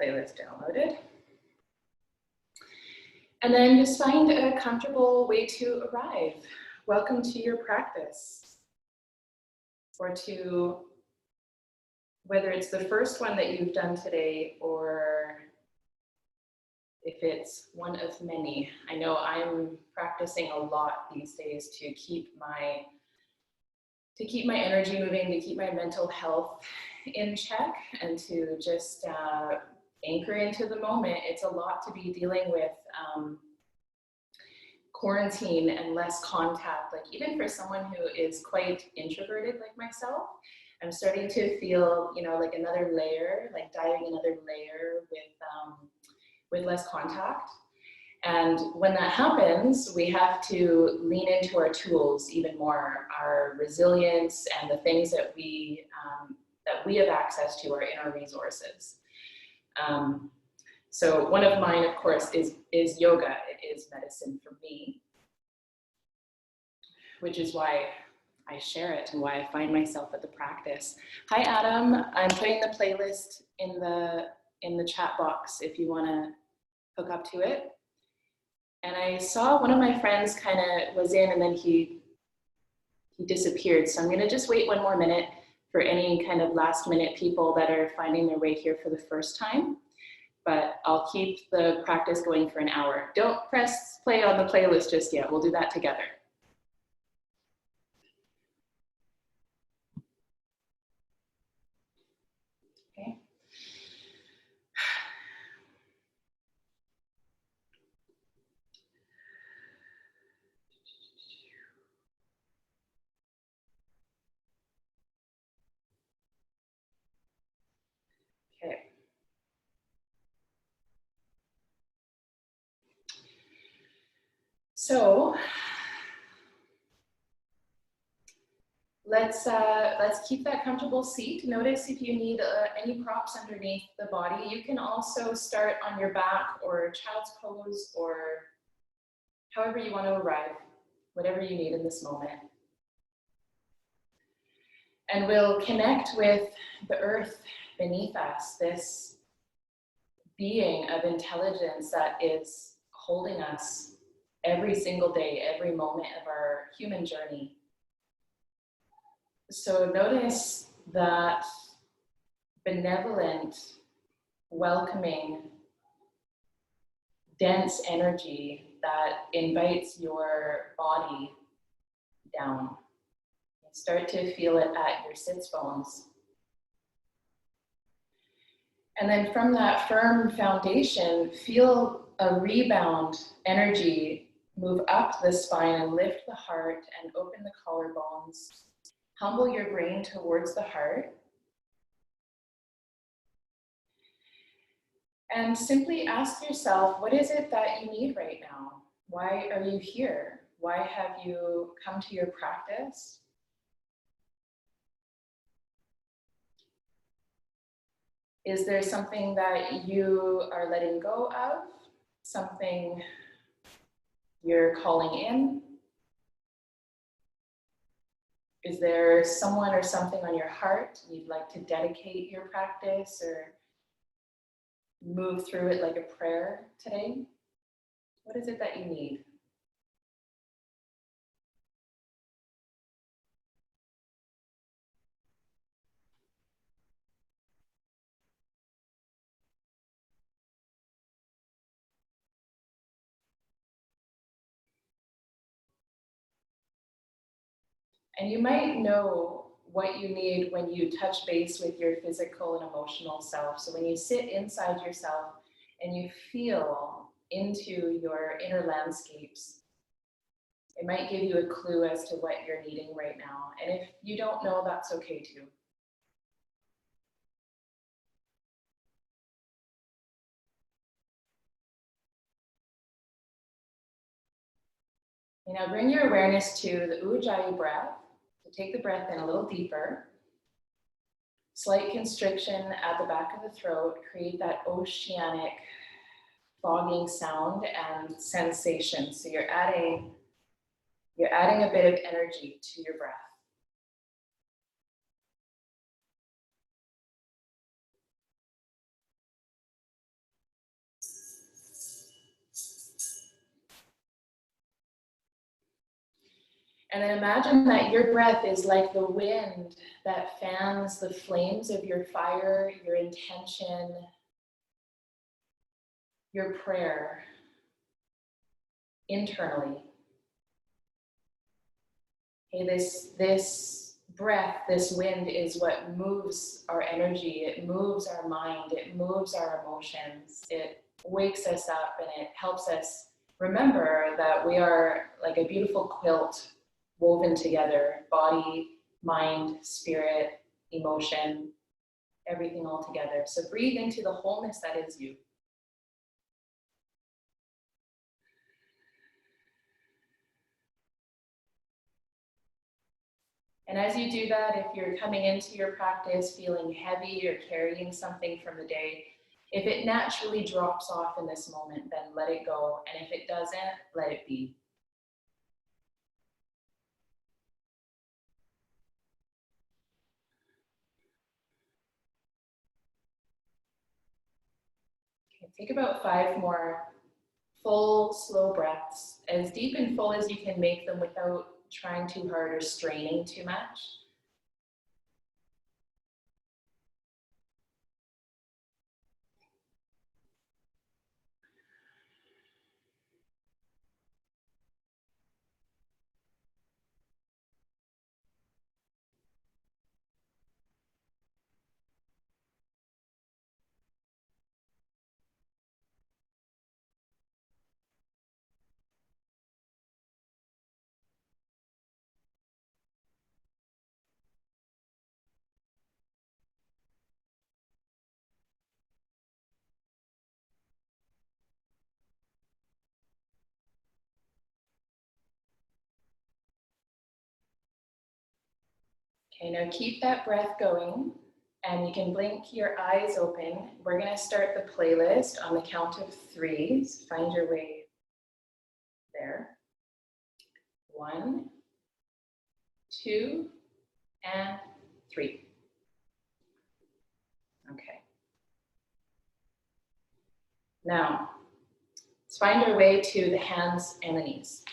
playlist downloaded. And then just find a comfortable way to arrive. Welcome to your practice. Or to, whether it's the first one that you've done today or if it's one of many. I know I'm practicing a lot these days to keep my energy moving, to keep my mental health in check, and to just anchor into the moment. It's a lot to be dealing with quarantine and less contact. Like even for someone who is quite introverted like myself, I'm starting to feel, you know, like another layer, like diving another layer with less contact. And when that happens, we have to lean into our tools even more, our resilience and the things that we have access to, our inner resources. So one of mine, of course, is yoga. It is medicine for me, which is why I share it and why I find myself at the practice. Hi, Adam. I'm putting the playlist in the chat box if you want to hook up to it. And I saw one of my friends kind of was in and then he disappeared. So I'm going to just wait one more minute for any kind of last minute people that are finding their way here for the first time. But I'll keep the practice going for an hour. Don't press play on the playlist just yet. We'll do that together. Okay. Okay. So let's keep that comfortable seat. Notice if you need any props underneath the body. You can also start on your back or child's pose or however you want to arrive, whatever you need in this moment. And we'll connect with the earth beneath us, this being of intelligence that is holding us every single day, every moment of our human journey. So notice that benevolent, welcoming, dense energy that invites your body down. Start to feel it at your sits bones. And then from that firm foundation, feel a rebound energy move up the spine and lift the heart and open the collarbones. Humble your brain towards the heart. And simply ask yourself, what is it that you need right now? Why are you here? Why have you come to your practice? Is there something that you are letting go of? Something you're calling in? Is there someone or something on your heart you'd like to dedicate your practice or move through it like a prayer today? What is it that you need? And you might know what you need when you touch base with your physical and emotional self. So when you sit inside yourself and you feel into your inner landscapes, it might give you a clue as to what you're needing right now. And if you don't know, that's okay too. And now bring your awareness to the Ujjayi breath. So take the breath in a little deeper. Slight constriction at the back of the throat. Create that oceanic fogging sound and sensation. So you're adding a bit of energy to your breath. And then imagine that your breath is like the wind that fans the flames of your fire, your intention, your prayer internally. Okay, this breath, this wind is what moves our energy, it moves our mind, it moves our emotions, it wakes us up and it helps us remember that we are like a beautiful quilt woven together, body, mind, spirit, emotion, everything all together. So breathe into the wholeness that is you. And as you do that, if you're coming into your practice feeling heavy or carrying something from the day, if it naturally drops off in this moment, then let it go. And if it doesn't, let it be. Okay, take about 5 more full, slow breaths, as deep and full as you can make them without trying too hard or straining too much. Okay, now keep that breath going, and you can blink your eyes open. We're gonna start the playlist on the count of 3. So find your way there. 1, 2, and 3. Okay. Now, let's find our way to the hands and the knees.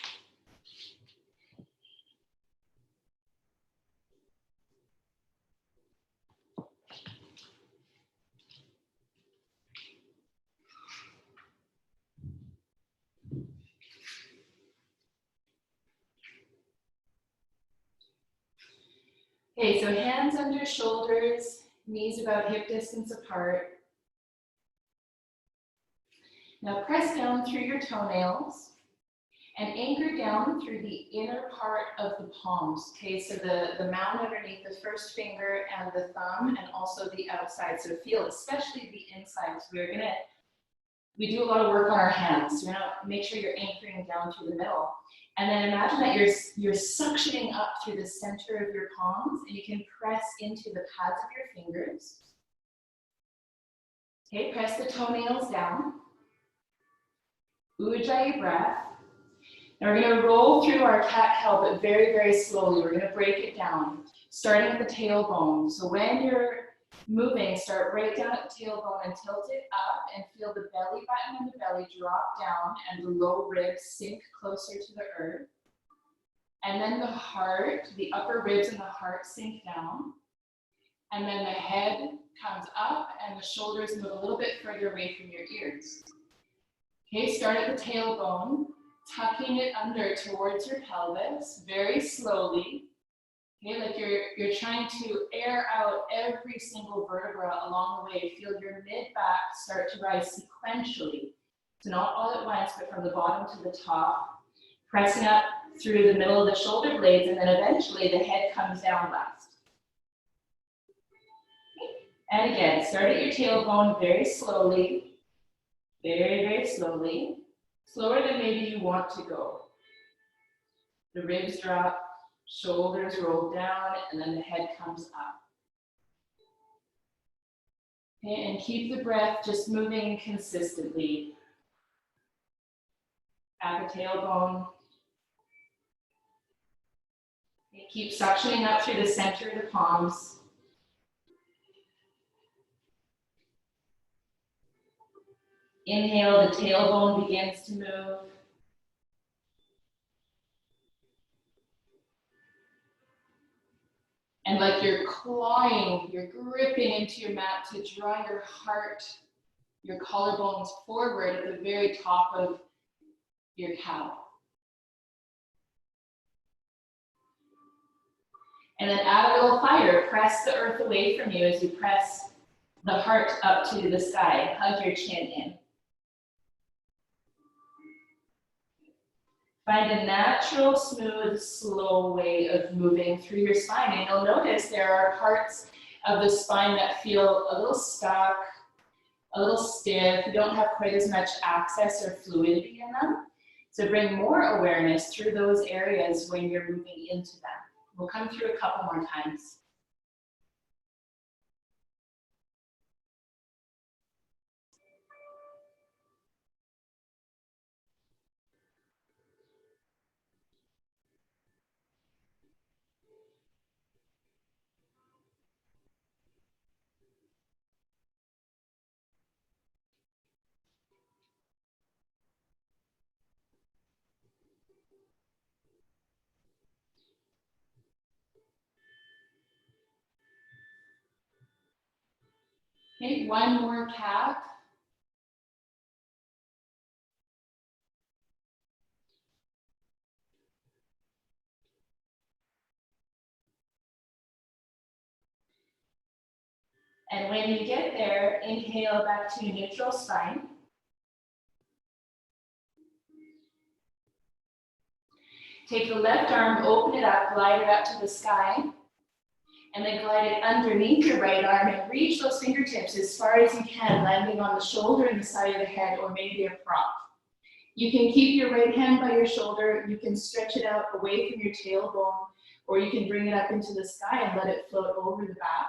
Okay, so hands under shoulders, knees about hip distance apart. Now press down through your toenails and anchor down through the inner part of the palms. Okay, so the mound underneath the first finger and the thumb, and also the outside. So feel especially the inside. So we do a lot of work on our hands. So we're gonna make sure you're anchoring down through the middle. And then imagine that you're suctioning up through the center of your palms, and you can press into the pads of your fingers. Okay, press the toenails down. Ujjayi breath. Now we're going to roll through our cat-cow, but very, very slowly. We're going to break it down, starting at the tailbone. So when you're moving, start right down at the tailbone and tilt it up, and feel the belly button and the belly drop down and the low ribs sink closer to the earth. And then the heart, the upper ribs and the heart sink down. And then the head comes up and the shoulders move a little bit further away from your ears. Okay, start at the tailbone, tucking it under towards your pelvis, very slowly. Okay, like you're trying to air out every single vertebra along the way. Feel your mid-back start to rise sequentially. So not all at once, but from the bottom to the top, pressing up through the middle of the shoulder blades, and then eventually the head comes down last. And again, start at your tailbone very slowly, very, very slowly, slower than maybe you want to go. The ribs drop, shoulders roll down, and then the head comes up. Okay, and keep the breath just moving consistently. At the tailbone. Okay, keep suctioning up through the center of the palms. Inhale, the tailbone begins to move. And like you're clawing, you're gripping into your mat to draw your heart, your collarbones forward at the very top of your cow. And then add a little fire. Press the earth away from you as you press the heart up to the sky. Hug your chin in. Find a natural, smooth, slow way of moving through your spine. And you'll notice there are parts of the spine that feel a little stuck, a little stiff. You don't have quite as much access or fluidity in them. So bring more awareness through those areas when you're moving into them. We'll come through a couple more times. Okay, one more cat. And when you get there, inhale back to neutral spine. Take the left arm, open it up, glide it up to the sky, and then glide it underneath your right arm and reach those fingertips as far as you can, landing on the shoulder and the side of the head, or maybe a prop. You can keep your right hand by your shoulder, you can stretch it out away from your tailbone, or you can bring it up into the sky and let it float over the back.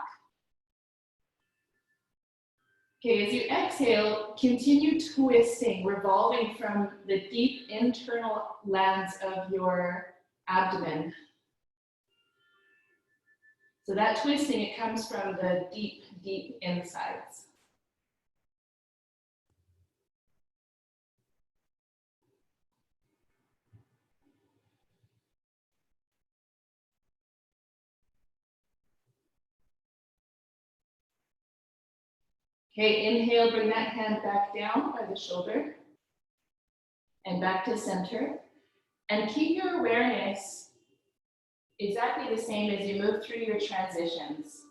Okay, as you exhale, continue twisting, revolving from the deep internal lands of your abdomen. So that twisting, it comes from the deep, deep insides. Okay, inhale, bring that hand back down by the shoulder and back to center. And keep your awareness exactly the same as you move through your transitions.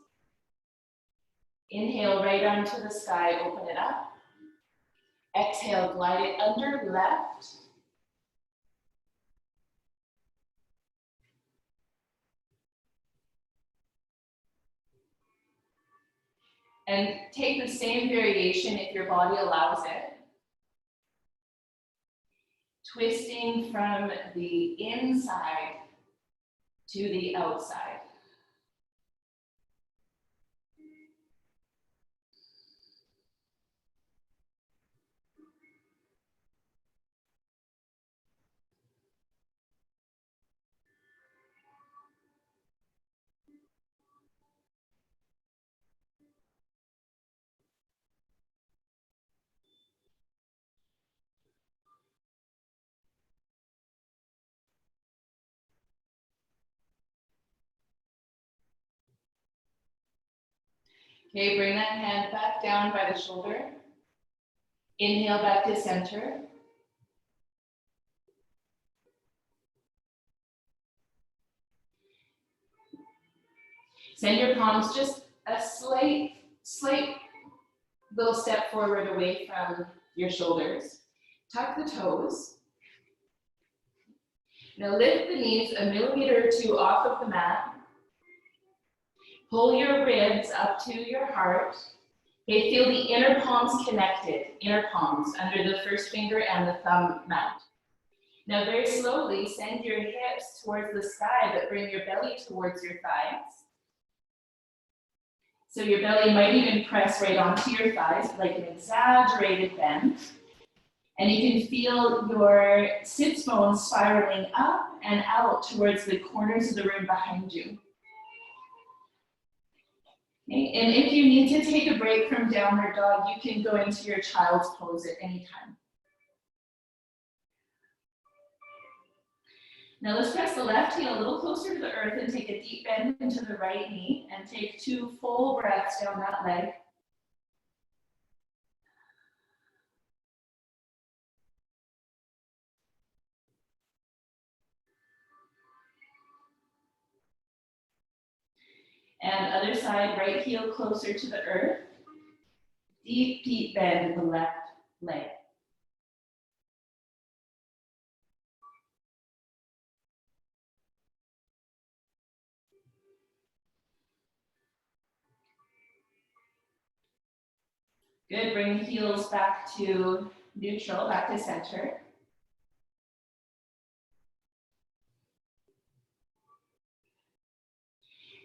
Inhale, right arm to the sky, open it up. Exhale, glide it under, left. And take the same variation if your body allows it. Twisting from the inside to the outside. Okay, bring that hand back down by the shoulder. Inhale back to center. Send your palms just a slight little step forward away from your shoulders. Tuck the toes. Now lift the knees a millimeter or two off of the mat. Pull your ribs up to your heart. Okay, feel the inner palms connected, inner palms under the first finger and the thumb mount. Now very slowly send your hips towards the sky, but bring your belly towards your thighs. So your belly might even press right onto your thighs, like an exaggerated bend. And you can feel your sits bones spiraling up and out towards the corners of the room behind you. Okay. And if you need to take a break from downward dog, you can go into your child's pose at any time. Now let's press the left heel a little closer to the earth and take a deep bend into the right knee and take 2 full breaths down that leg. And other side, right heel closer to the earth. Deep, deep bend in the left leg. Good, bring the heels back to neutral, back to center.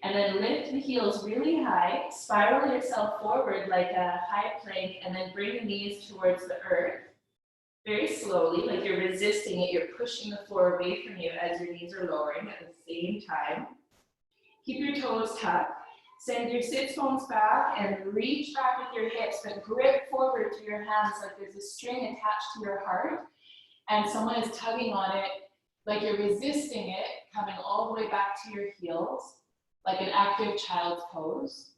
And then lift the heels really high, spiral yourself forward like a high plank, and then bring the knees towards the earth. Very slowly, like you're resisting it, you're pushing the floor away from you as your knees are lowering at the same time. Keep your toes tucked. Send your sits bones back and reach back with your hips, but grip forward through your hands like there's a string attached to your heart and someone is tugging on it, like you're resisting it, coming all the way back to your heels, like an active child's pose.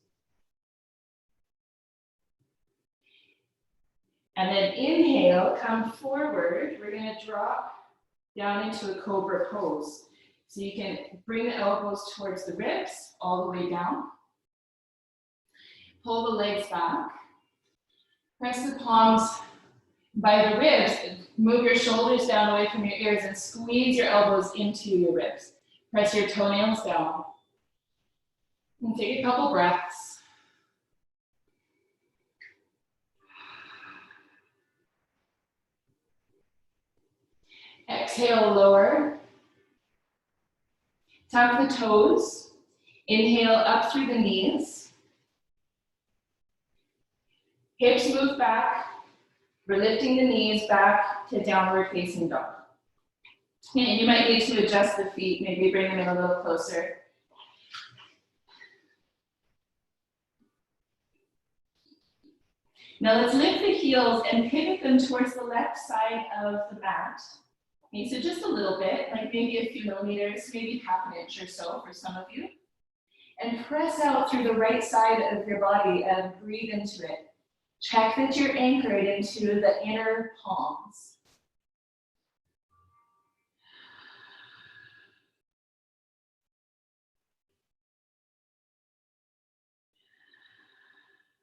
And then inhale, come forward. We're gonna drop down into a cobra pose. So you can bring the elbows towards the ribs, all the way down. Pull the legs back. Press the palms by the ribs. Move your shoulders down away from your ears and squeeze your elbows into your ribs. Press your toenails down. And take a couple breaths. Exhale, lower. Tuck the toes. Inhale up through the knees. Hips move back. We're lifting the knees back to downward facing dog. And you might need to adjust the feet, maybe bring them in a little closer. Now let's lift the heels and pivot them towards the left side of the mat. Okay, so just a little bit, like maybe a few millimeters, maybe half an inch or so for some of you. And press out through the right side of your body and breathe into it. Check that you're anchored into the inner palms.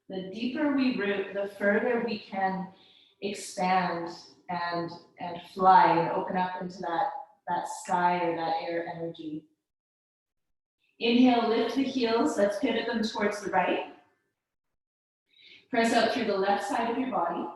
The deeper we root, the further we can expand and fly and open up into that sky or that air energy. Inhale, lift the heels. Let's pivot them towards the right. Press out through the left side of your body.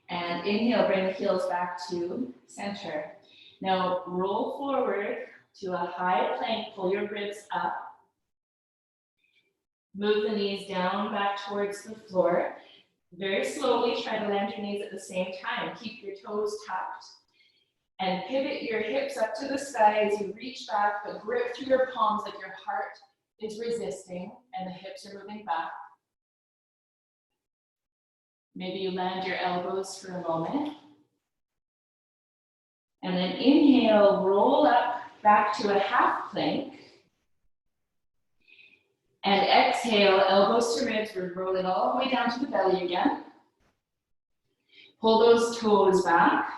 And inhale, bring the heels back to center. Now roll forward to a high plank, pull your ribs up. Move the knees down back towards the floor. Very slowly try to land your knees at the same time. Keep your toes tucked. And pivot your hips up to the sky as you reach back, but grip through your palms like your heart is resisting and the hips are moving back. Maybe you land your elbows for a moment. And then inhale, roll up back to a half plank. And exhale, elbows to ribs. We're rolling all the way down to the belly again. Pull those toes back.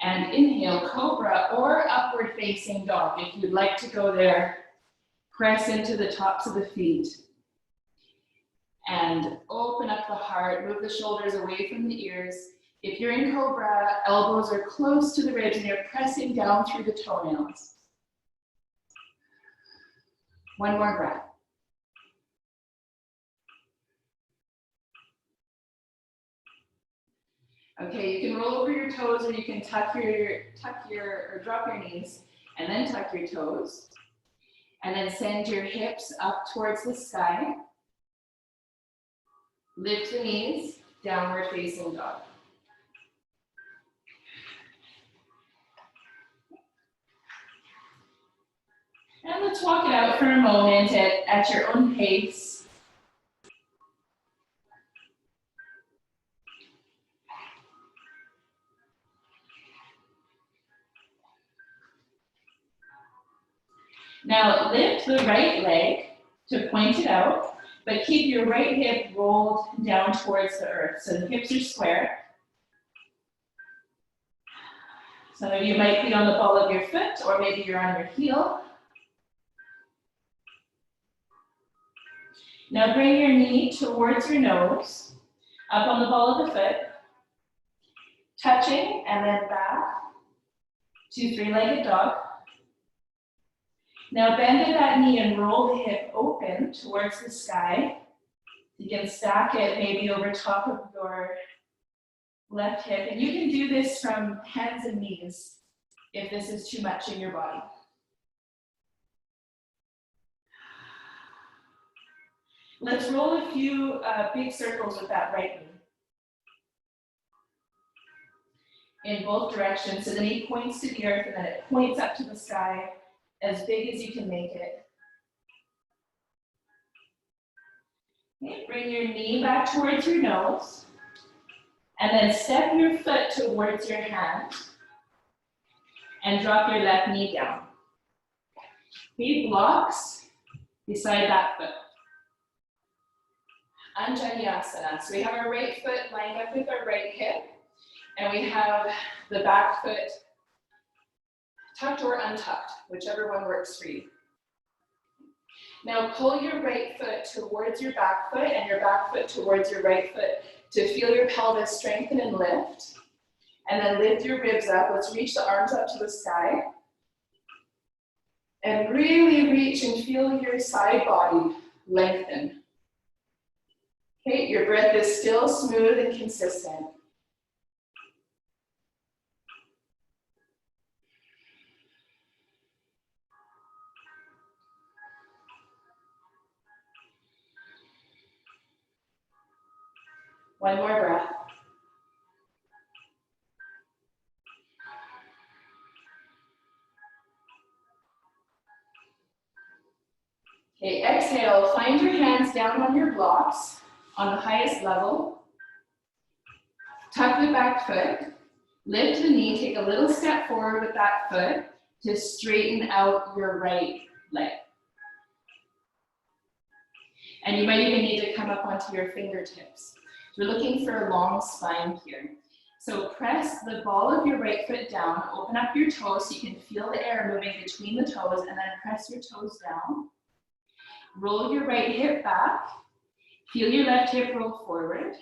And inhale, cobra or upward facing dog. If you'd like to go there, press into the tops of the feet. And open up the heart, move the shoulders away from the ears. If you're in cobra, elbows are close to the ribs and you're pressing down through the toenails. One more breath. Okay, you can roll over your toes or you can tuck or drop your knees and then tuck your toes. And then send your hips up towards the sky. Lift the knees, downward facing dog. And let's walk it out for a moment at your own pace. Now lift the right leg to point it out, but keep your right hip rolled down towards the earth. So the hips are square. Some of you might be on the ball of your foot, or maybe you're on your heel. Now bring your knee towards your nose, up on the ball of the foot, touching, and then back to three-legged dog. Now bend at that knee and roll the hip open towards the sky. You can stack it maybe over top of your left hip, and you can do this from hands and knees if this is too much in your body. Let's roll a few big circles with that right knee in both directions. So the knee points to the earth and then it points up to the sky, as big as you can make it. Okay, bring your knee back towards your nose, and then step your foot towards your hand, and drop your left knee down. Okay, blocks beside that foot. Untitled. So we have our right foot lined up with our right hip, and we have the back foot tucked or untucked, whichever one works for you. Now pull your right foot towards your back foot and your back foot towards your right foot to feel your pelvis strengthen and lift. And then lift your ribs up. Let's reach the arms up to the sky. And really reach and feel your side body lengthen. Okay, your breath is still smooth and consistent. One more breath. Okay, exhale, find your hands down on your blocks on the highest level. Tuck the back foot, lift the knee, take a little step forward with that foot to straighten out your right leg. And you might even need to come up onto your fingertips. We're looking for a long spine here. So press the ball of your right foot down, open up your toes so you can feel the air moving between the toes, and then press your toes down. Roll your right hip back, feel your left hip roll forward,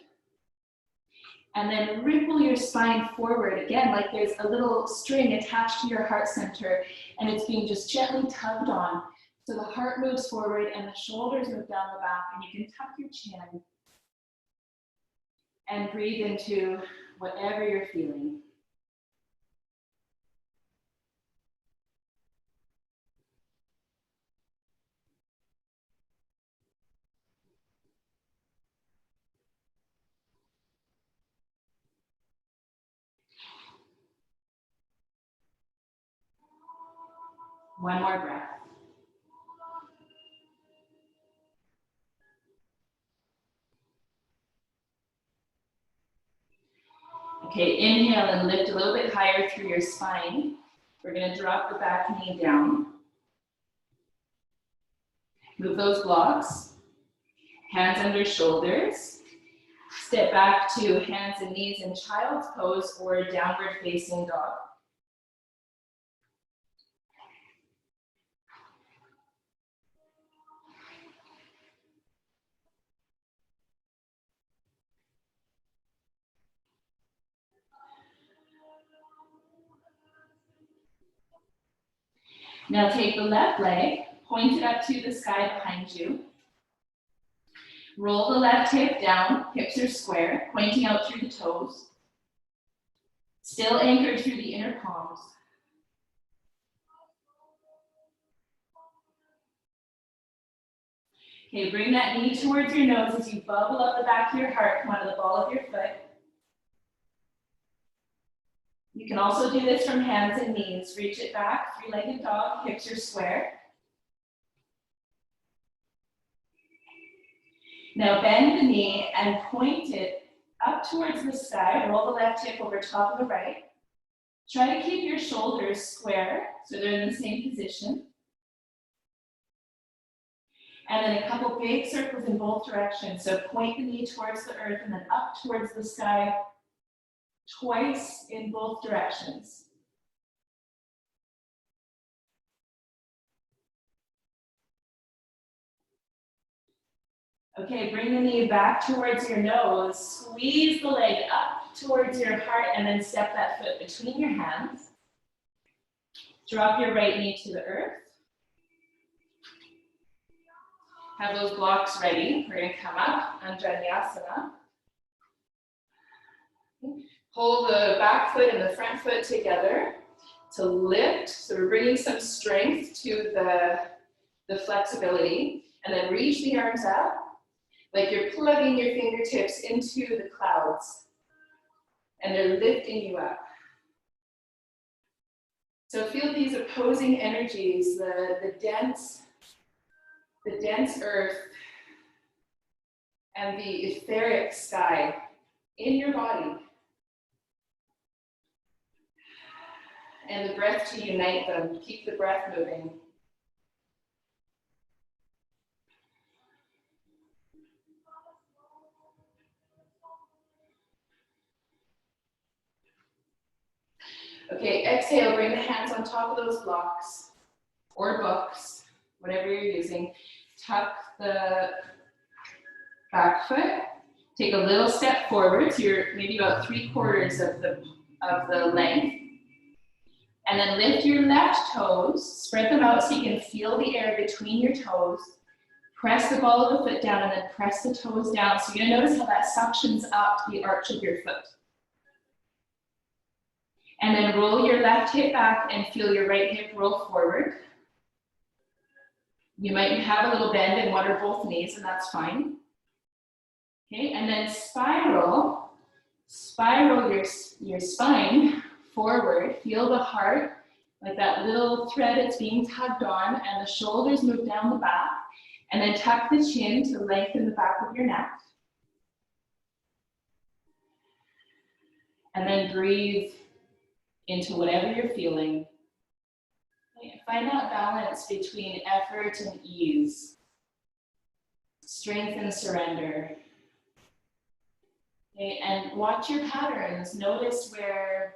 and then ripple your spine forward, again, like there's a little string attached to your heart center, and it's being just gently tugged on. So the heart moves forward and the shoulders move down the back, and you can tuck your chin and breathe into whatever you're feeling. One more breath. Okay, inhale and lift a little bit higher through your spine. We're going to drop the back knee down. Move those blocks. Hands under shoulders. Step back to hands and knees in child's pose or downward facing dog. Now take the left leg, point it up to the sky behind you. Roll the left hip down, hips are square, pointing out through the toes. Still anchored through the inner palms. Okay, bring that knee towards your nose as you bubble up the back of your heart, come onto the ball of your foot. You can also do this from hands and knees. Reach it back, three-legged dog, hips are square. Now bend the knee and point it up towards the sky. Roll the left hip over top of the right. Try to keep your shoulders square so they're in the same position. And then a couple big circles in both directions. So point the knee towards the earth and then up towards the sky twice in both directions. Okay, bring the knee back towards your nose, squeeze the leg up towards your heart, and then step that foot between your hands. Drop your right knee to the earth. Have those blocks ready. We're going to come up, Anjaneyasana. Hold the back foot and the front foot together to lift. So we're bringing some strength to the flexibility. And then reach the arms up, like you're plugging your fingertips into the clouds. And they're lifting you up. So feel these opposing energies, the dense earth and the etheric sky in your body. And the breath to unite them. Keep the breath moving. Okay, exhale, bring the hands on top of those blocks or books, whatever you're using. Tuck the back foot. Take a little step forward, so you're maybe about 3/4 of the length. And then lift your left toes, spread them out so you can feel the air between your toes. Press the ball of the foot down and then press the toes down. So you're gonna notice how that suctions up the arch of your foot. And then roll your left hip back and feel your right hip roll forward. You might have a little bend in one or both knees, and that's fine. Okay, and then spiral your spine forward. Feel the heart, like that little thread it's being tugged on, and the shoulders move down the back. And then tuck the chin to lengthen the back of your neck. And then breathe into whatever you're feeling. Okay, find that balance between effort and ease, strength and surrender. Okay, and watch your patterns. Notice where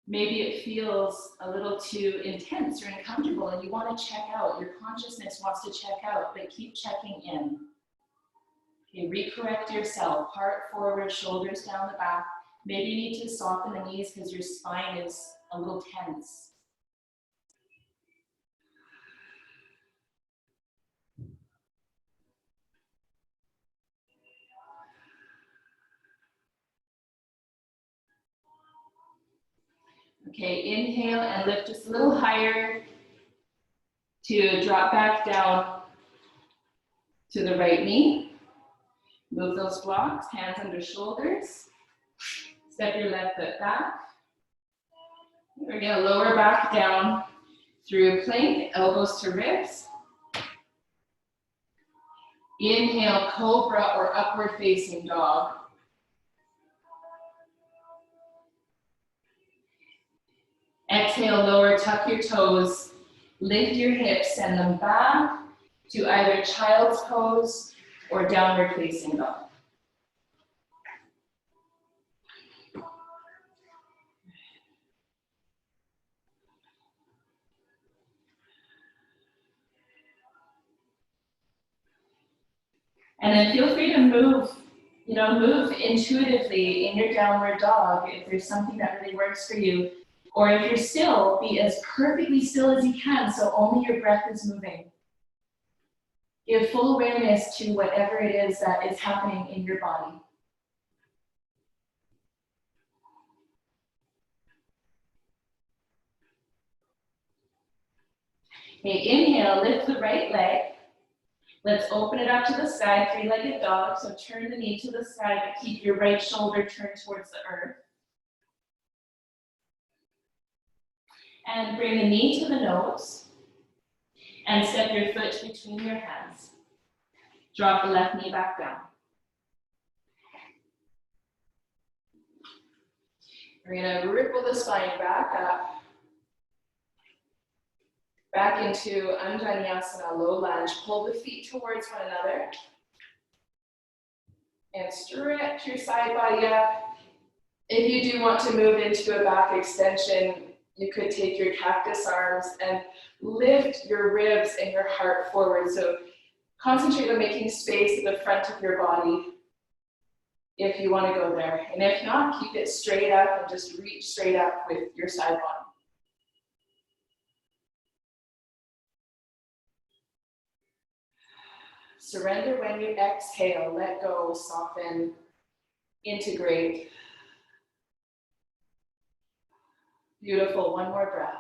maybe it feels a little too intense or uncomfortable and you want to check out. Your consciousness wants to check out, but keep checking in. Okay, recorrect yourself. Heart forward, shoulders down the back. Maybe you need to soften the knees because your spine is a little tense. Okay, inhale and lift just a little higher to drop back down to the right knee. Move those blocks, hands under shoulders. Step your left foot back. We're gonna lower back down through plank, elbows to ribs. Inhale, cobra or upward facing dog. Exhale, lower, tuck your toes, lift your hips, send them back to either child's pose or downward facing dog. And then feel free to move intuitively in your downward dog if there's something that really works for you. Or if you're still, be as perfectly still as you can so only your breath is moving. Give full awareness to whatever it is that is happening in your body. Okay, inhale, lift the right leg. Let's open it up to the sky, three-legged dog. So turn the knee to the sky, but keep your right shoulder turned towards the earth. And bring the knee to the nose. And step your foot between your hands. Drop the left knee back down. We're gonna ripple the spine back up. Back into Anjaneyasana, low lunge. Pull the feet towards one another. And stretch your side body up. If you do want to move into a back extension, you could take your cactus arms and lift your ribs and your heart forward. So concentrate on making space at the front of your body if you want to go there. And if not, keep it straight up and just reach straight up with your side body. Surrender when you exhale, let go, soften, integrate. Beautiful, one more breath.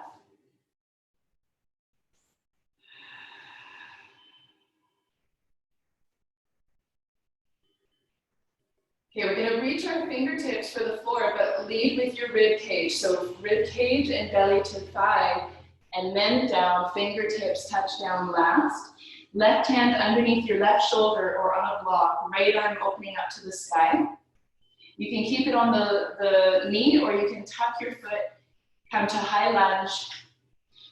Okay, we're gonna reach our fingertips for the floor, but lead with your rib cage. So rib cage and belly to thigh, and then down, fingertips touch down last. Left hand underneath your left shoulder or on a block, right arm opening up to the sky. You can keep it on the knee, or you can tuck your foot, come to high lunge,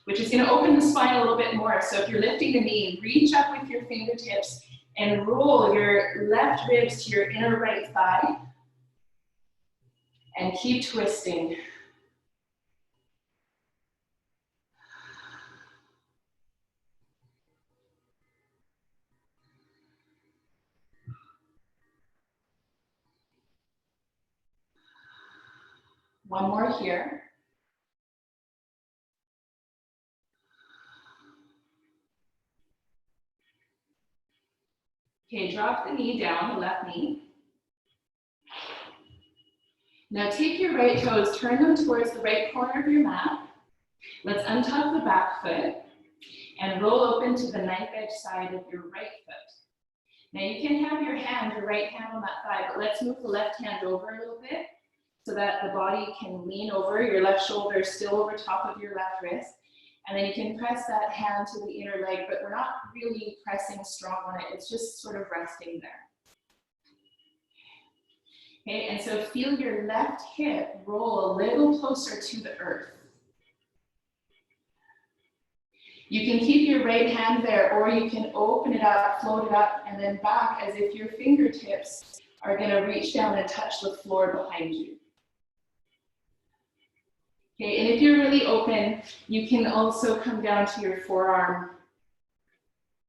which is gonna open the spine a little bit more. So if you're lifting the knee, reach up with your fingertips and roll your left ribs to your inner right thigh. And keep twisting. One more here. Okay, drop the knee down, the left knee. Now take your right toes, turn them towards the right corner of your mat. Let's untuck the back foot and roll open to the knife edge side of your right foot. Now you can have your right hand on that thigh, but let's move the left hand over a little bit so that the body can lean over, your left shoulder still over top of your left wrist. And then you can press that hand to the inner leg, but we're not really pressing strong on it. It's just sort of resting there. Okay, and so feel your left hip roll a little closer to the earth. You can keep your right hand there, or you can open it up, float it up, and then back as if your fingertips are gonna reach down and touch the floor behind you. Okay, and if you're really open, you can also come down to your forearm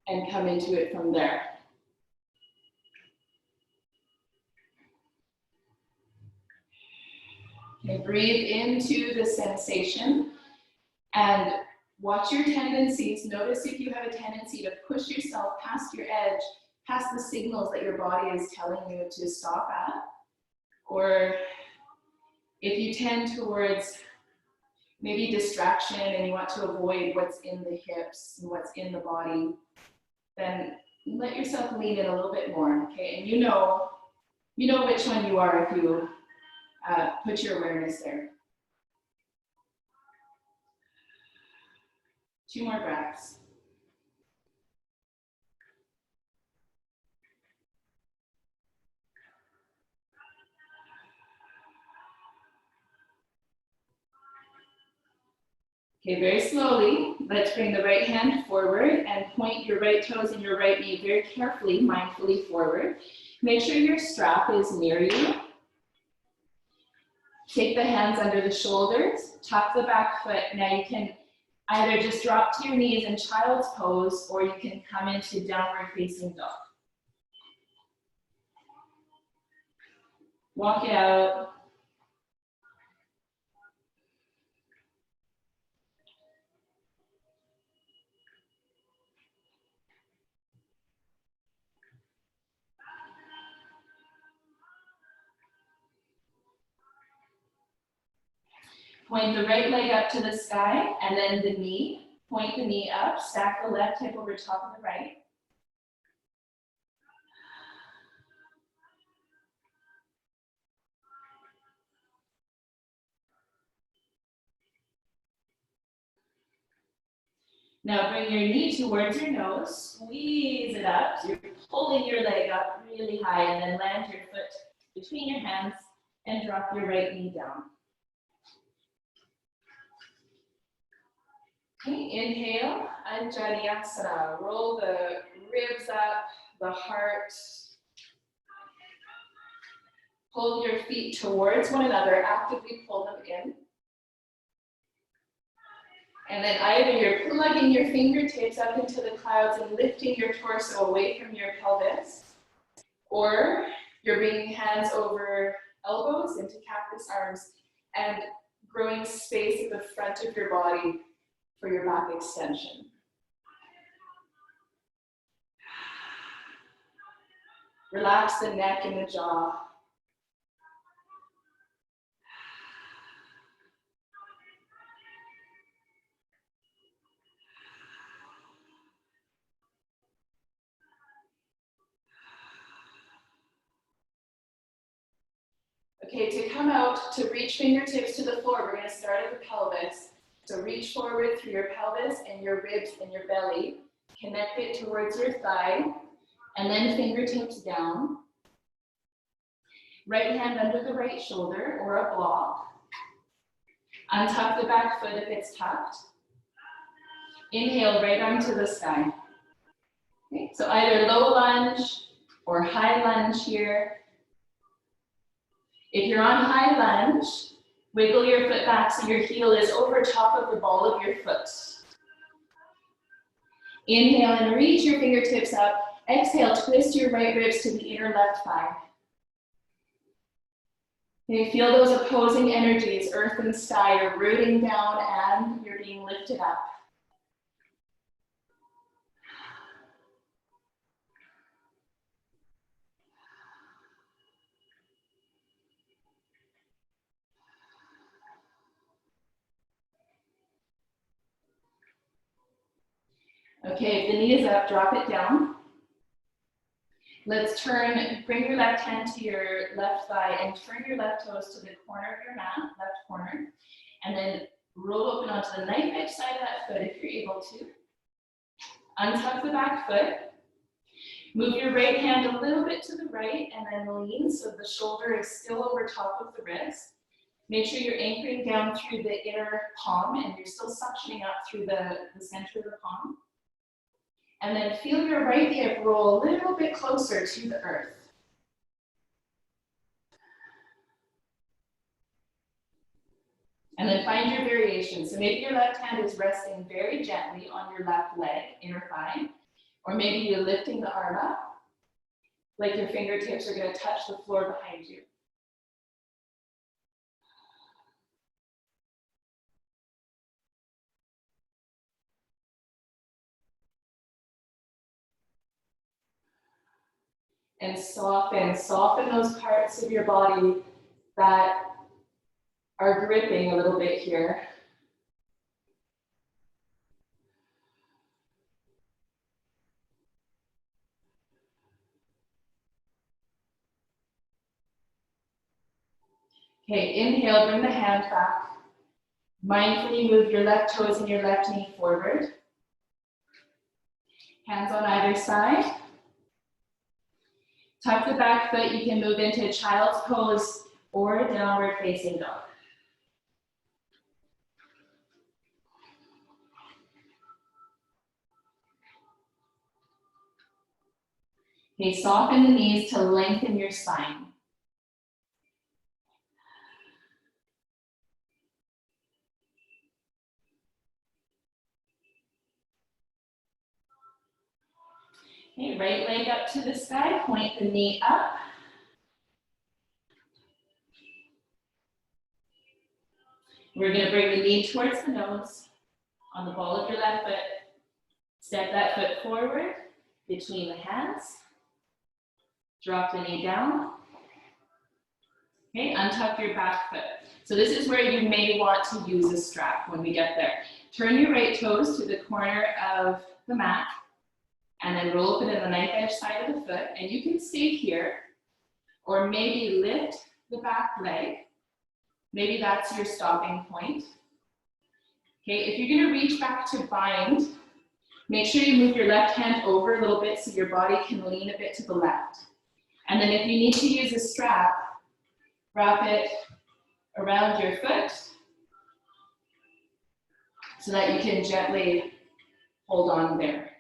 and come into it from there. Okay, breathe into the sensation and watch your tendencies. Notice if you have a tendency to push yourself past your edge, past the signals that your body is telling you to stop at, or if you tend towards maybe distraction and you want to avoid what's in the hips and what's in the body, then let yourself lean in a little bit more, okay? And you know which one you are if you put your awareness there. 2 more breaths. Okay, very slowly, let's bring the right hand forward and point your right toes and your right knee very carefully, mindfully forward. Make sure your strap is near you. Take the hands under the shoulders, tuck the back foot. Now you can either just drop to your knees in child's pose, or you can come into downward facing dog. Walk it out. Point the right leg up to the sky, and then the knee. Point the knee up, stack the left hip over top of the right. Now bring your knee towards your nose, squeeze it up. So you're pulling your leg up really high, and then land your foot between your hands and drop your right knee down. Okay, inhale, Anjaneyasana. Roll the ribs up, the heart. Pull your feet towards one another, actively pull them in. And then either you're plugging your fingertips up into the clouds and lifting your torso away from your pelvis, or you're bringing hands over elbows into cactus arms and growing space at the front of your body for your back extension. Relax the neck and the jaw. Okay, to come out, to reach fingertips to the floor, we're going to start at the pelvis. So reach forward through your pelvis and your ribs and your belly. Connect it towards your thigh, and then fingertips down. Right hand under the right shoulder or a block. Untuck the back foot if it's tucked. Inhale, right arm to the sky. Okay, so either low lunge or high lunge here. If you're on high lunge, wiggle your foot back so your heel is over top of the ball of your foot. Inhale and reach your fingertips up. Exhale, twist your right ribs to the inner left thigh. Okay, feel those opposing energies, earth and sky, are rooting down and you're being lifted up. Okay, if the knee is up, drop it down. Let's turn, bring your left hand to your left thigh and turn your left toes to the corner of your mat, left corner, and then roll open onto the knife edge side of that foot if you're able to. Untuck the back foot. Move your right hand a little bit to the right and then lean so the shoulder is still over top of the wrist. Make sure you're anchoring down through the inner palm and you're still suctioning up through the center of the palm. And then feel your right hip roll a little bit closer to the earth. And then find your variation. So maybe your left hand is resting very gently on your left leg, inner thigh, or maybe you're lifting the arm up, like your fingertips are going to touch the floor behind you. And soften those parts of your body that are gripping a little bit here. Okay, inhale, bring the hand back. Mindfully move your left toes and your left knee forward. Hands on either side. Tuck the back foot, you can move into child's pose or downward facing dog. Okay, soften the knees to lengthen your spine. Okay, right leg up to the sky, point the knee up. We're going to bring the knee towards the nose on the ball of your left foot. Step that foot forward between the hands. Drop the knee down. Okay, untuck your back foot. So this is where you may want to use a strap when we get there. Turn your right toes to the corner of the mat and then roll open to the knife edge side of the foot. And you can stay here or maybe lift the back leg. Maybe that's your stopping point. Okay, if you're going to reach back to bind Make sure you move your left hand over a little bit so your body can lean a bit to the left. And then if you need to use a strap, wrap it around your foot so that you can gently hold on there.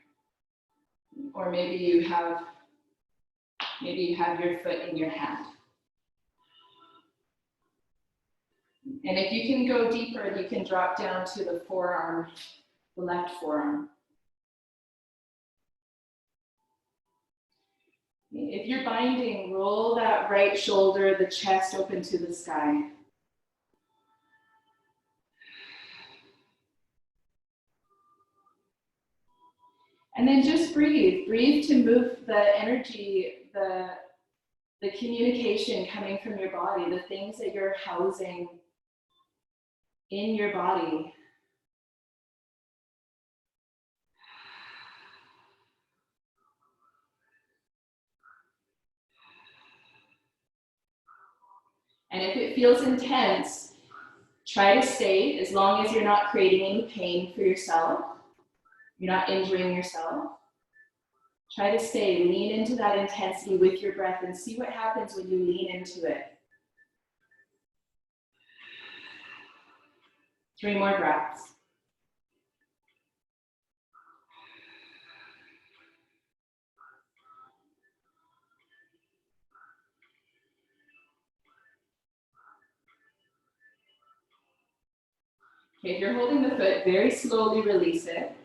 Or maybe you have your foot in your hand. And if you can go deeper, you can drop down to the forearm, the left forearm. If you're binding, roll that right shoulder, the chest open to the sky. And then just breathe. Breathe to move the energy, the communication coming from your body, the things that you're housing in your body. And if it feels intense, try to stay as long as you're not creating any pain for yourself. You're not injuring yourself. Try to stay, lean into that intensity with your breath and see what happens when you lean into it. 3 more breaths. Okay, if you're holding the foot, very slowly release it.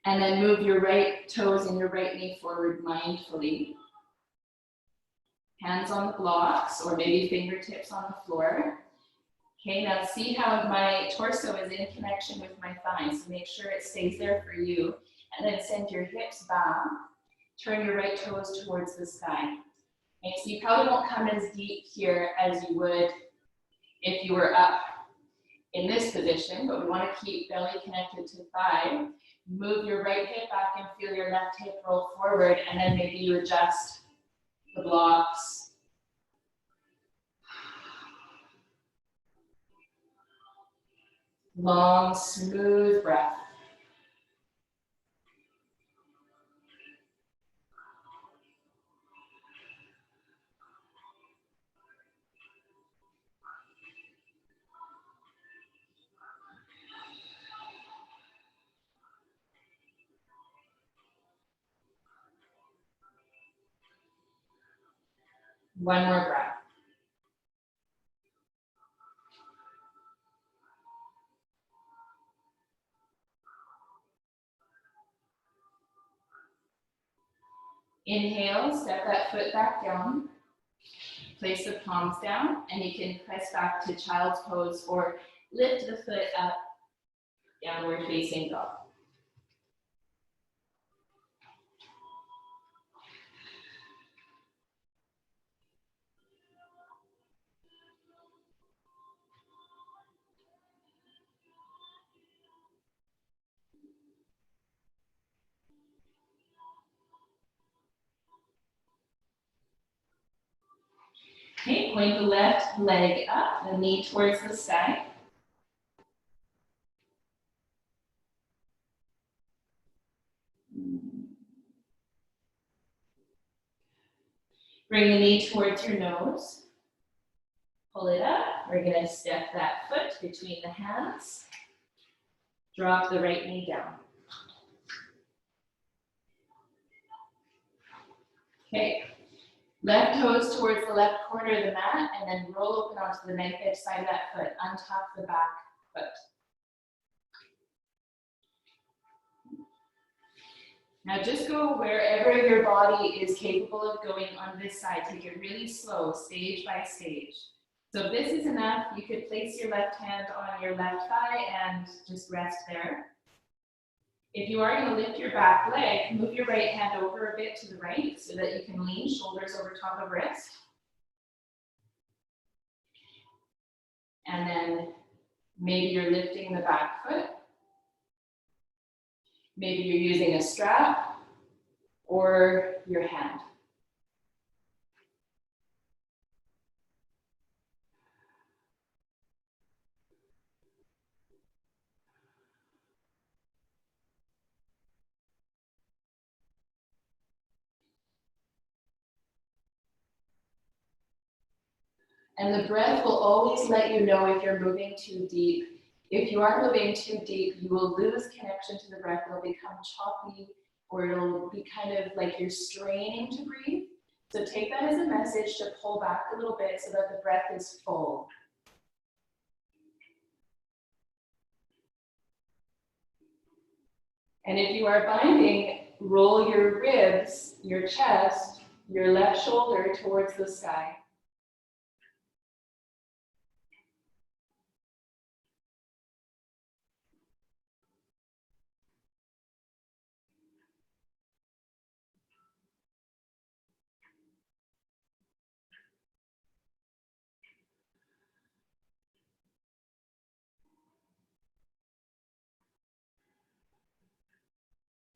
And then move your right toes and your right knee forward mindfully. Hands on the blocks or maybe fingertips on the floor. Okay, now see how my torso is in connection with my thighs. So make sure it stays there for you. And then send your hips back. Turn your right toes towards the sky. Okay, so you probably won't come as deep here as you would if you were up in this position, but we want to keep belly connected to thigh. Move your right hip back and feel your left hip roll forward, and then maybe you adjust the blocks. Long, smooth breath. One more breath. Inhale, step that foot back down. Place the palms down, and you can press back to child's pose or lift the foot up, downward facing dog. Okay, point the left leg up, the knee towards the sky. Bring the knee towards your nose. Pull it up. We're going to step that foot between the hands. Drop the right knee down. Okay, left toes towards the left corner of the mat, and then roll open onto the knife edge side of that foot. Untop the back foot. Now just go wherever your body is capable of going on this side. Take it really slow, stage by stage. So if this is enough, you could place your left hand on your left thigh and just rest there. If you are going to lift your back leg, move your right hand over a bit to the right so that you can lean, shoulders over top of wrist. And then maybe you're lifting the back foot. Maybe you're using a strap or your hand. And the breath will always let you know if you're moving too deep. If you are moving too deep, you will lose connection to the breath. It'll become choppy, or it'll be kind of like you're straining to breathe. So take that as a message to pull back a little bit so that the breath is full. And if you are binding, roll your ribs, your chest, your left shoulder towards the sky.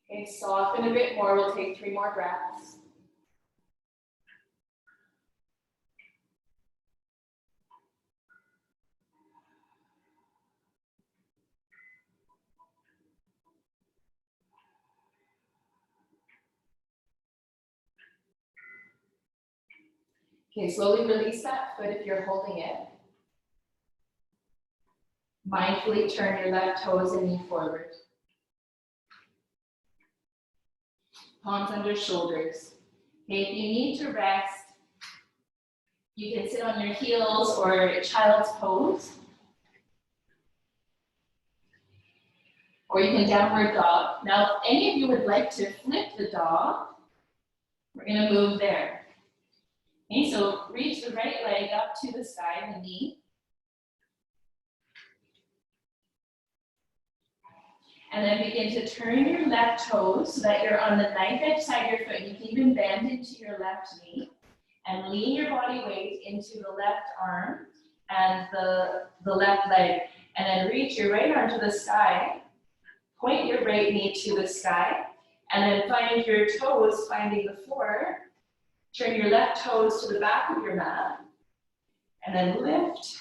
Okay, soften a bit more. We'll take 3 more breaths. Okay, slowly release that foot if you're holding it. Mindfully turn your left toes and knee forward. Palms under shoulders. Okay, if you need to rest, you can sit on your heels or child's pose. Or you can downward dog. Now, if any of you would like to flip the dog, we're going to move there. Okay, so reach the right leg up to the sky, the knee. And then begin to turn your left toes so that you're on the knife edge side of your foot. You can even bend into your left knee and lean your body weight into the left arm and the left leg. And then reach your right arm to the sky. Point your right knee to the sky. And then find your toes finding the floor. Turn your left toes to the back of your mat. And then lift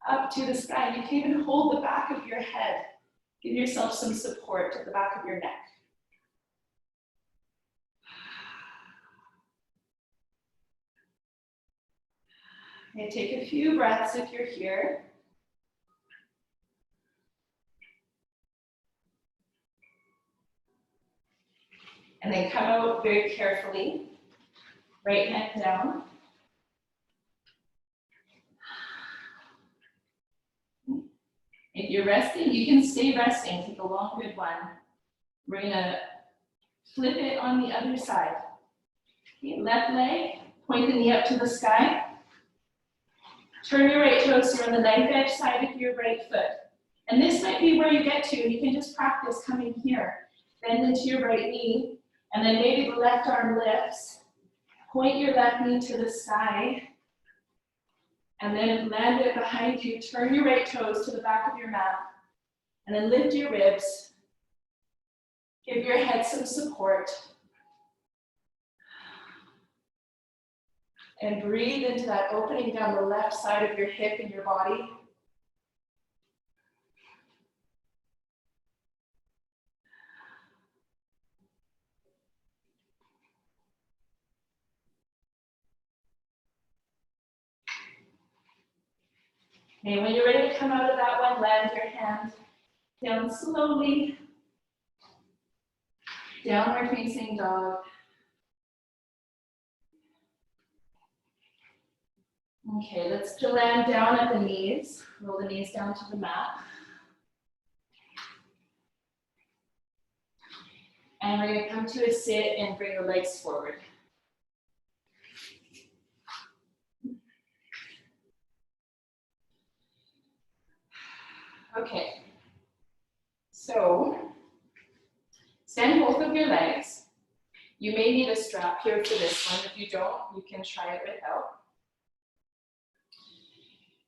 up to the sky. You can even hold the back of your head. Give yourself some support at the back of your neck. Okay, take a few breaths if you're here. And then come out very carefully. Right neck down. If you're resting, you can stay resting. Take a long, good one. We're going to flip it on the other side. Okay, left leg, point the knee up to the sky. Turn your right toes, so you're on the knife edge side of your right foot. And this might be where you get to. You can just practice coming here. Bend into your right knee, and then maybe the left arm lifts. Point your left knee to the sky, and then land it behind you. Turn your right toes to the back of your mat, and then lift your ribs. Give your head some support. And breathe into that opening down the left side of your hip and your body. Okay, when you're ready to come out of that one, land your hand down slowly. Downward facing dog. Okay, let's land down at the knees. Roll the knees down to the mat. And we're going to come to a sit and bring the legs forward. Okay, so stand both of your legs. You may need a strap here for this one. If you don't, you can try it without.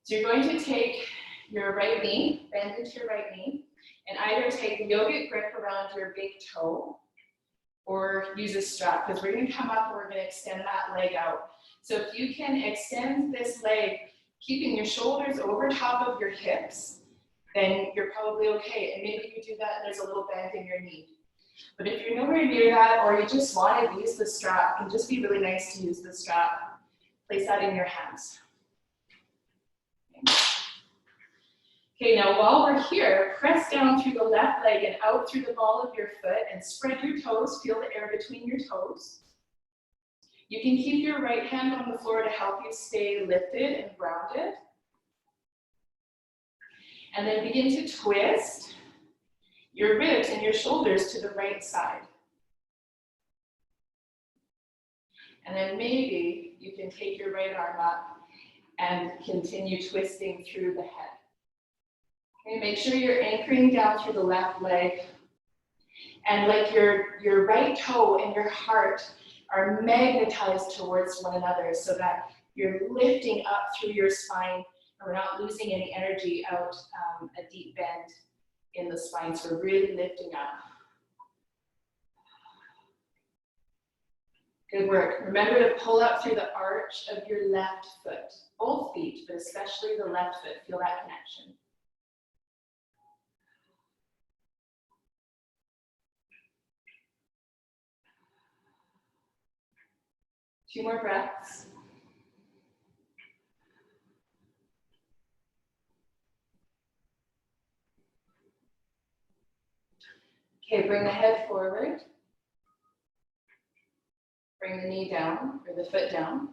So you're going to take your right knee, bend into your right knee, and either take the yogic grip around your big toe or use a strap, because we're going to come up and we're going to extend that leg out. So if you can extend this leg, keeping your shoulders over top of your hips, then you're probably okay. And maybe you do that and there's a little bend in your knee. But if you're nowhere near that, or you just want to use the strap, it can just be really nice to use the strap. Place that in your hands. Okay, now while we're here, press down through the left leg and out through the ball of your foot and spread your toes. Feel the air between your toes. You can keep your right hand on the floor to help you stay lifted and grounded. And then begin to twist your ribs and your shoulders to the right side. And then maybe you can take your right arm up and continue twisting through the head. Okay, make sure you're anchoring down through the left leg. And like your right toe and your heart are magnetized towards one another so that you're lifting up through your spine and we're not losing any energy out a deep bend in the spine. So we're really lifting up. Good work. Remember to pull up through the arch of your left foot. Both feet, but especially the left foot. Feel that connection. Two more breaths. Okay, bring the head forward. Bring the knee down, or the foot down.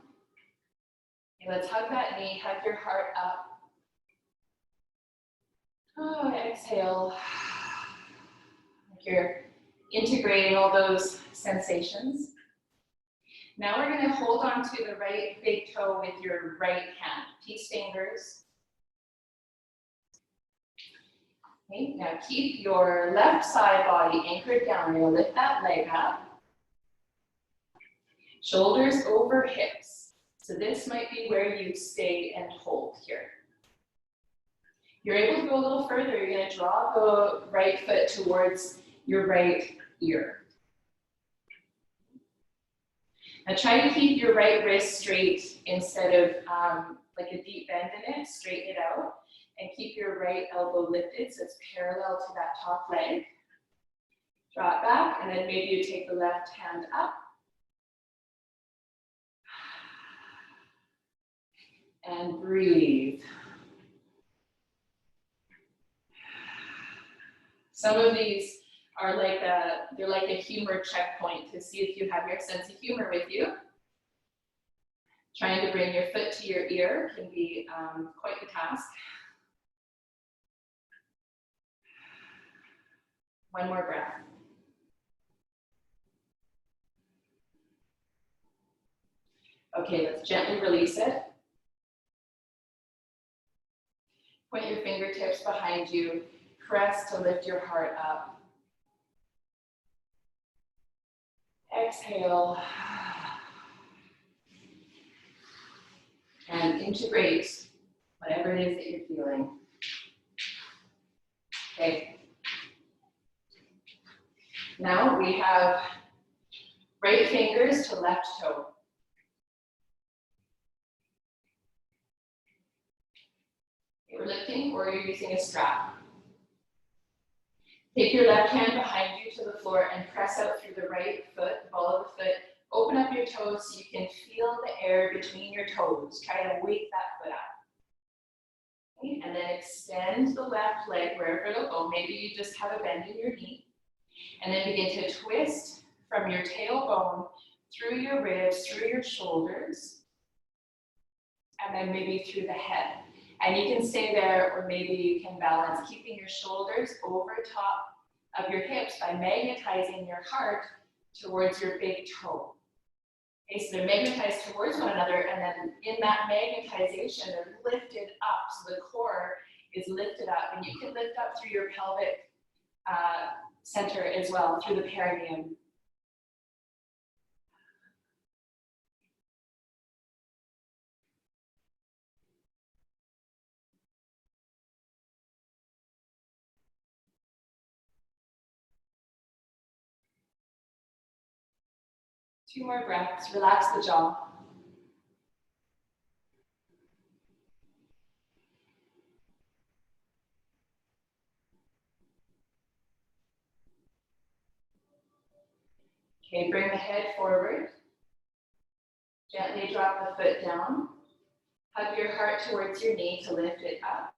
Okay, let's hug that knee, hug your heart up. Oh, exhale. Like you're integrating all those sensations. Now we're going to hold on to the right big toe with your right hand. Peace fingers. Okay, now keep your left side body anchored down. You'll lift that leg up. Shoulders over hips. So this might be where you stay and hold here. You're able to go a little further. You're going to draw the right foot towards your right ear. Now try to keep your right wrist straight instead of like a deep bend in it. Straighten it out and keep your right elbow lifted so it's parallel to that top leg. Draw it back and then maybe you take the left hand up. And breathe. Some of these are like they're like a humor checkpoint to see if you have your sense of humor with you. Trying to bring your foot to your ear can be quite the task. One more breath. Okay, let's gently release it. Point your fingertips behind you. Press to lift your heart up. Exhale. And integrate whatever it is that you're feeling. Okay. Now we have right fingers to left toe. You're lifting or you're using a strap. Take your left hand behind you to the floor and press out through the right foot, the ball of the foot. Open up your toes so you can feel the air between your toes. Try to wake that foot up. Okay, and then extend the left leg wherever it'll go. Maybe you just have a bend in your knee. And then begin to twist from your tailbone through your ribs, through your shoulders, and then maybe through the head. And you can stay there, or maybe you can balance, keeping your shoulders over top of your hips by magnetizing your heart towards your big toe. Okay, so they're magnetized towards one another, and then in that magnetization, they're lifted up. So the core is lifted up, and you can lift up through your pelvic center as well, through the perineum. Two more breaths, relax the jaw. Okay, bring the head forward. Gently drop the foot down. Hug your heart towards your knee to lift it up.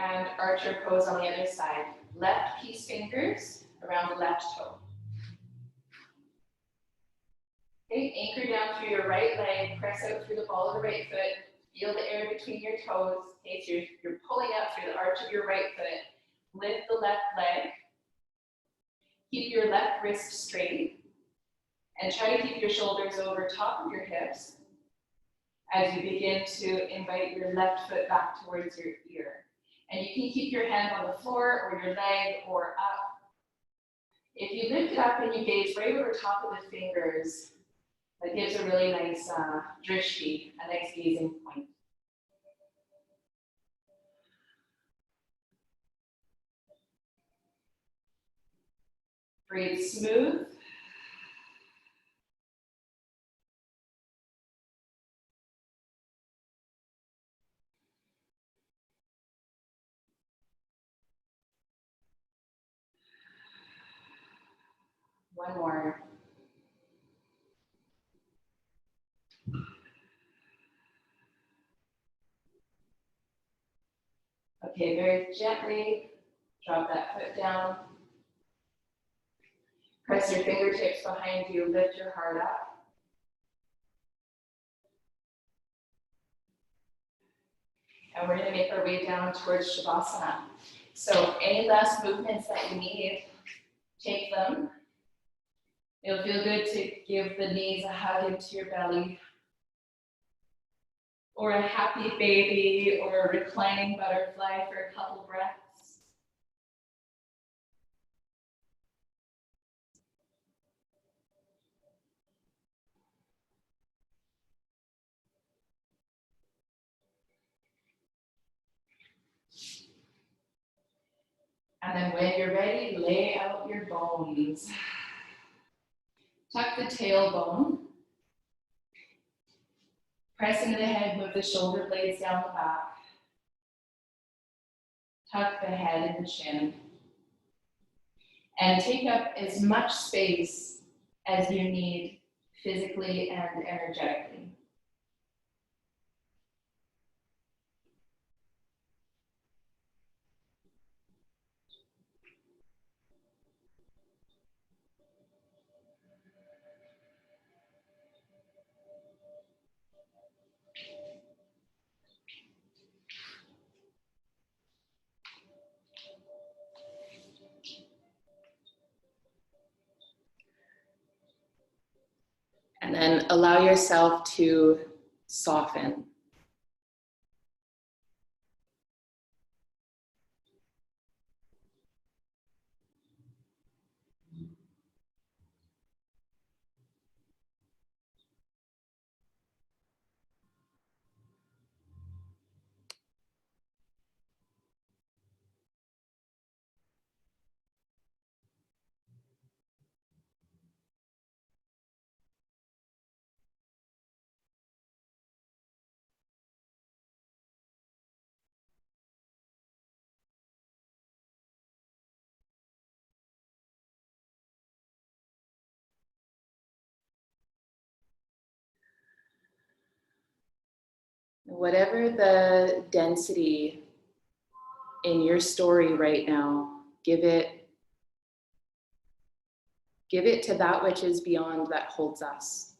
And archer pose on the other side. Left peace fingers around the left toe. Okay, anchor down through your right leg, press out through the ball of the right foot, feel the air between your toes. Okay, so you're pulling up through the arch of your right foot. Lift the left leg. Keep your left wrist straight. And try to keep your shoulders over top of your hips as you begin to invite your left foot back towards your ear. And you can keep your hand on the floor or your leg or up. If you lift it up and you gaze right over top of the fingers, that gives a really nice drishti, a nice gazing point. Breathe smooth. One more. Okay, very gently drop that foot down. Press your fingertips behind you, lift your heart up. And we're going to make our way down towards Shavasana. So any last movements that you need, take them. It'll feel good to give the knees a hug into your belly, or a happy baby, or a reclining butterfly for a couple breaths. And then when you're ready, lay out your bones. Tuck the tailbone. Press into the head, move the shoulder blades down the back. Tuck the head and the chin. And take up as much space as you need physically and energetically. And then allow yourself to soften. Whatever the density in your story right now, give it to that which is beyond that holds us.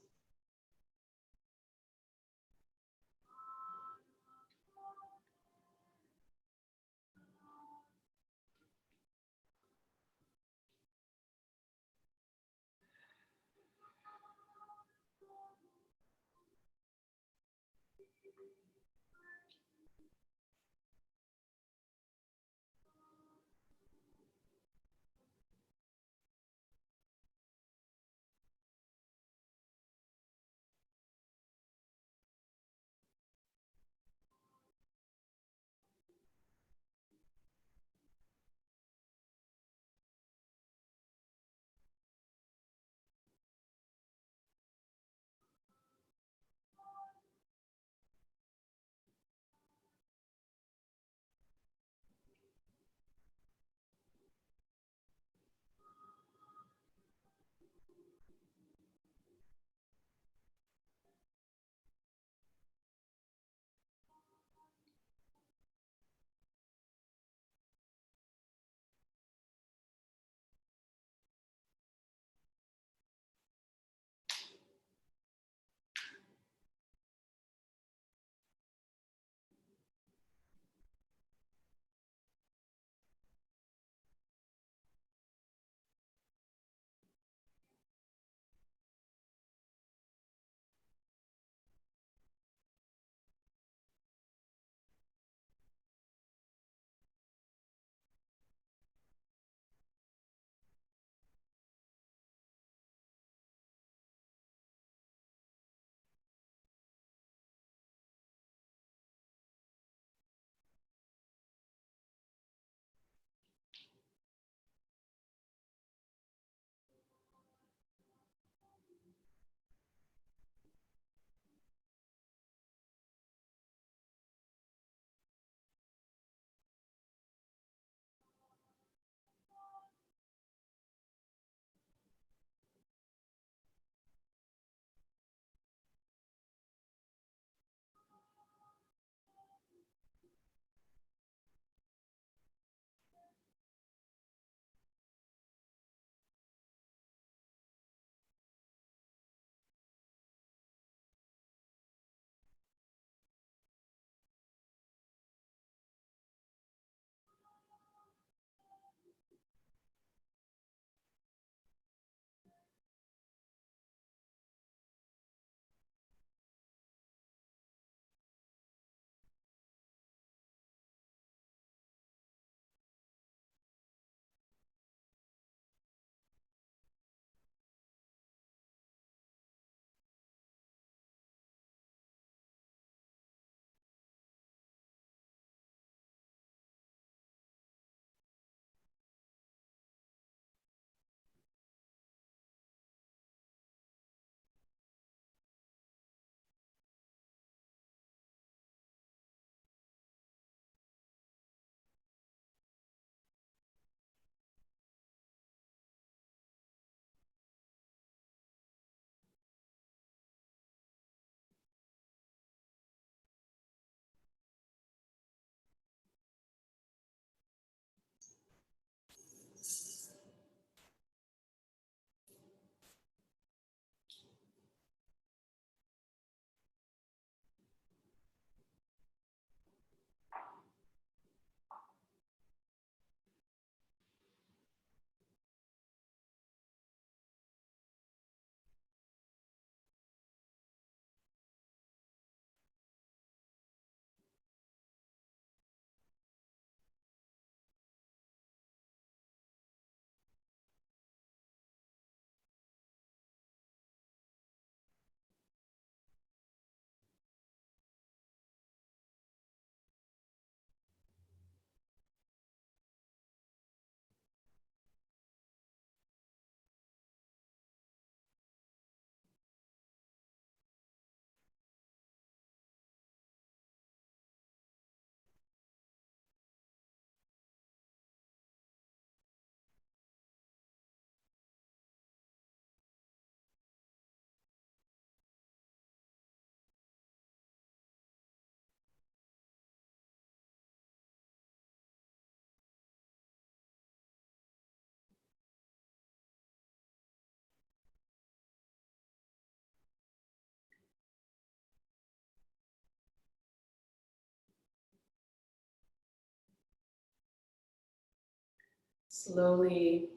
Slowly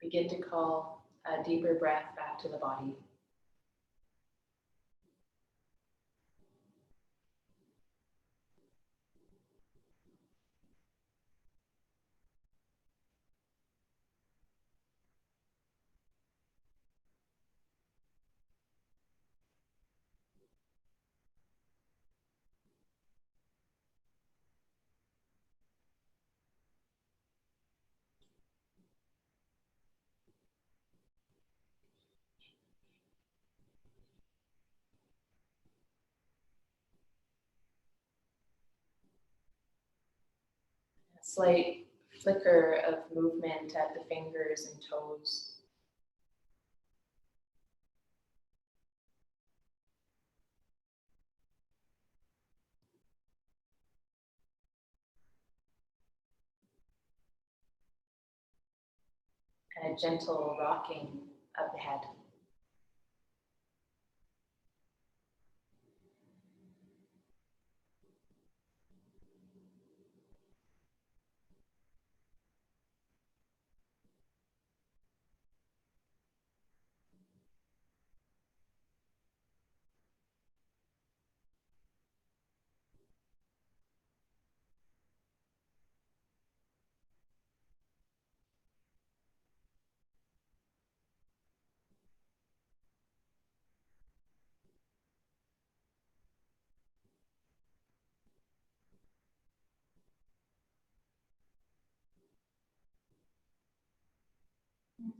begin to call a deeper breath back to the body. A slight flicker of movement at the fingers and toes. And a gentle rocking of the head.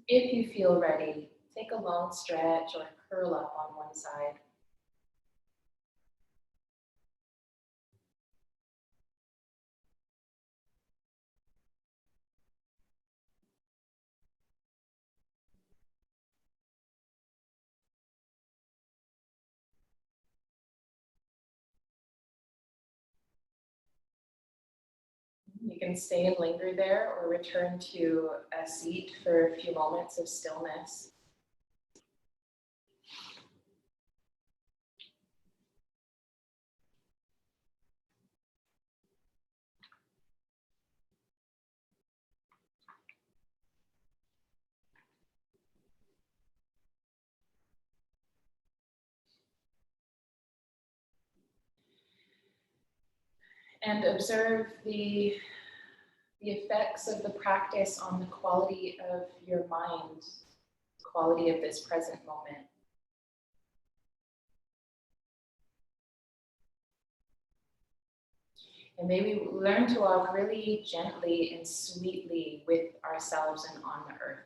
If you feel ready, take a long stretch or curl up on one side. You can stay and linger there or return to a seat for a few moments of stillness. And observe the effects of the practice on the quality of your mind, quality of this present moment. And may we learn to walk really gently and sweetly with ourselves and on the earth.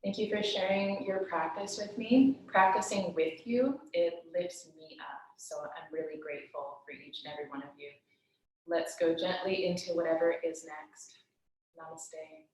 Thank you for sharing your practice with me. Practicing with you, it lifts me up. So I'm really grateful for each and every one of you. Let's go gently into whatever is next. Namaste.